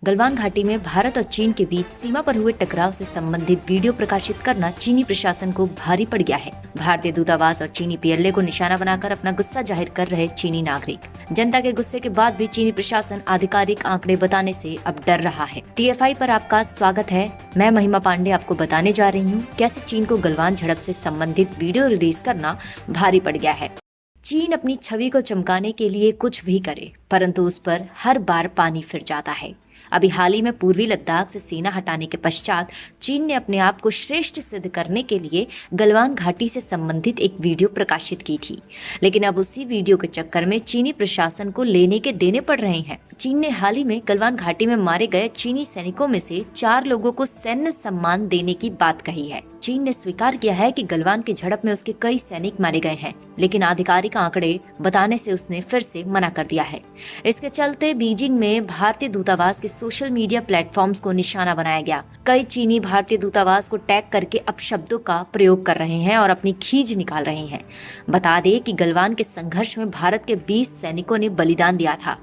गलवान घाटी में भारत और चीन के बीच सीमा पर हुए टकराव से संबंधित वीडियो प्रकाशित करना चीनी प्रशासन को भारी पड़ गया है। भारतीय दूतावास और चीनी पीएलए को निशाना बनाकर अपना गुस्सा जाहिर कर रहे चीनी नागरिक। जनता के गुस्से के बाद भी चीनी प्रशासन आधिकारिक आंकड़े बताने से अब डर रहा है। TFI पर आपका स्वागत है। मैं महिमा पांडे आपको बताने जा रही हूँ कैसे चीन को गलवान झड़प से संबंधित वीडियो रिलीज करना भारी पड़ गया है। चीन अपनी छवि को चमकाने के लिए कुछ भी करे, परंतु उस पर हर बार पानी फिर जाता है। अभी हाल ही में पूर्वी लद्दाख से सेना हटाने के पश्चात चीन ने अपने आप को श्रेष्ठ सिद्ध करने के लिए गलवान घाटी से संबंधित एक वीडियो प्रकाशित की थी, लेकिन अब उसी वीडियो के चक्कर में चीनी प्रशासन को लेने के देने पड़ रहे हैं। चीन ने हाल ही में गलवान घाटी में मारे गए चीनी सैनिकों में से 4 लोगों को सैन्य सम्मान देने की बात कही है। चीन ने स्वीकार किया है कि गलवान की झड़प में उसके कई सैनिक मारे गए हैं, लेकिन आधिकारिक आंकड़े बताने से उसने फिर से मना कर दिया है। इसके चलते बीजिंग में भारतीय दूतावास के सोशल मीडिया प्लेटफॉर्म्स को निशाना बनाया गया। कई चीनी भारतीय दूतावास को टैग करके अपशब्दों का प्रयोग कर रहे हैं और अपनी खींच निकाल रहे हैं। बता दें कि गलवान के संघर्ष में भारत के 20 सैनिकों ने बलिदान दिया था।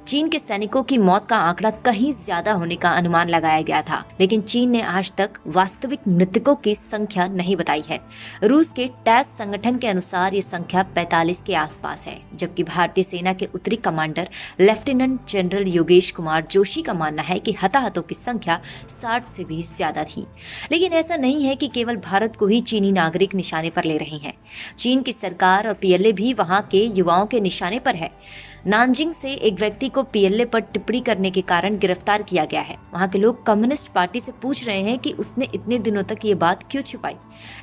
चीन के सैनिकों की मौत का आंकड़ा कहीं ज्यादा होने का अनुमान लगाया गया था, लेकिन चीन ने आज तक वास्तविक मृतकों की संख्या नहीं बताई है। रूस के टैस संगठन के अनुसार ये संख्या 45 के आसपास है, जबकि भारतीय सेना के उत्तरी commander lieutenant general Yogesh Kumar Joshi का मानना है कि हताहतों की संख्या 60 से भी ज्यादा थी। लेकिन ऐसा नहीं है कि केवल भारत को ही चीनी नागरिक निशाने पर ले रहे हैं। चीन की सरकार और पीएलए भी वहां के युवाओं के निशाने पर है। नानजिंग से एक व्यक्ति को पीएलए पर टिप्पणी करने के कारण गिरफ्तार किया गया है। वहां के लोग कम्युनिस्ट पार्टी से पूछ रहे हैं कि उसने इतने दिनों तक ये बात क्यों छुपाई।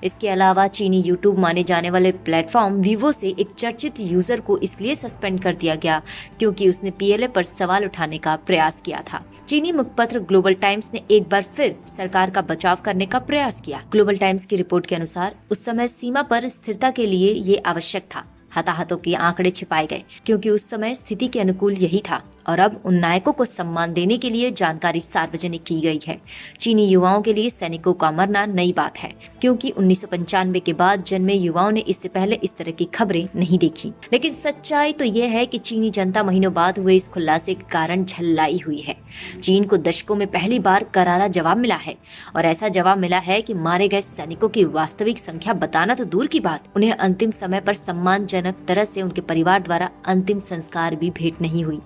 इसके अलावा चीनी यूट्यूब माने जाने वाले प्लेटफॉर्म वीवो से एक चर्चित यूजर को इसलिए सस्पेंड कर दिया गया क्योंकि उसने पीएलए पर सवाल उठाने का प्रयास किया था। चीनी मुखपत्र ग्लोबल टाइम्स ने एक बार फिर सरकार का बचाव करने का प्रयास किया। ग्लोबल टाइम्स की रिपोर्ट के अनुसार उस समय सीमा पर स्थिरता के लिए ये आवश्यक था। हताहतों के आंकड़े छिपाए गए क्योंकि उस समय स्थिति के अनुकूल यही था, और अब उन नायकों को सम्मान देने के लिए जानकारी सार्वजनिक की गई है। चीनी युवाओं के लिए सैनिकों का मरना नई बात है, क्योंकि 1995 के बाद जन्मे युवाओं ने इससे पहले इस तरह की खबरें नहीं देखी। लेकिन सच्चाई तो यह है कि चीनी जनता महीनों बाद हुए इस खुलासे के कारण झल्लाई हुई है। चीन को दशकों में पहली बार करारा जवाब मिला है, और ऐसा जवाब मिला है कि मारे गए सैनिकों की वास्तविक संख्या बताना तो दूर की बात, उन्हें अंतिम समय पर सम्मानजनक तरह से उनके परिवार द्वारा अंतिम संस्कार भी भेंट नहीं हुई।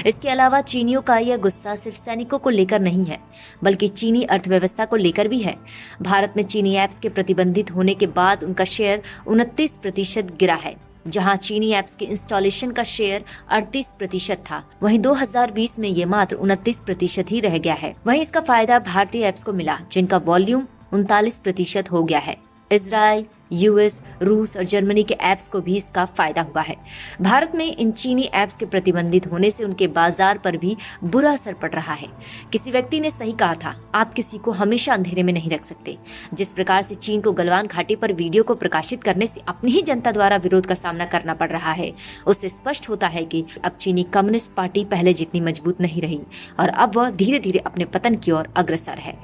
इसके अलावा चीनियों का यह गुस्सा सिर्फ सैनिकों को लेकर नहीं है, बल्कि चीनी अर्थव्यवस्था को लेकर भी है। भारत में चीनी ऐप्स के प्रतिबंधित होने के बाद उनका शेयर 29% गिरा है, जहां चीनी ऐप्स के इंस्टॉलेशन का शेयर 38% था। वहीं 2020 में ये मात्र 29% ही रह गया है। वहीं इसका फायदा भारतीय ऐप्स को मिला, जिनका वॉल्यूम 39% हो गया है। इजराइल, यूएस, रूस और जर्मनी के ऐप्स को भी इसका फायदा हुआ है। भारत में इन चीनी ऐप्स के प्रतिबंधित होने से उनके बाजार पर भी बुरा असर पड़ रहा है। किसी व्यक्ति ने सही कहा था, आप किसी को हमेशा अंधेरे में नहीं रख सकते। जिस प्रकार से चीन को गलवान घाटी पर वीडियो को प्रकाशित करने से अपनी ही जनता द्वारा विरोध का सामना करना पड़ रहा है, उससे स्पष्ट होता है कि अब चीनी कम्युनिस्ट पार्टी पहले जितनी मजबूत नहीं रही, और अब वह धीरे धीरे अपने पतन की ओर अग्रसर है।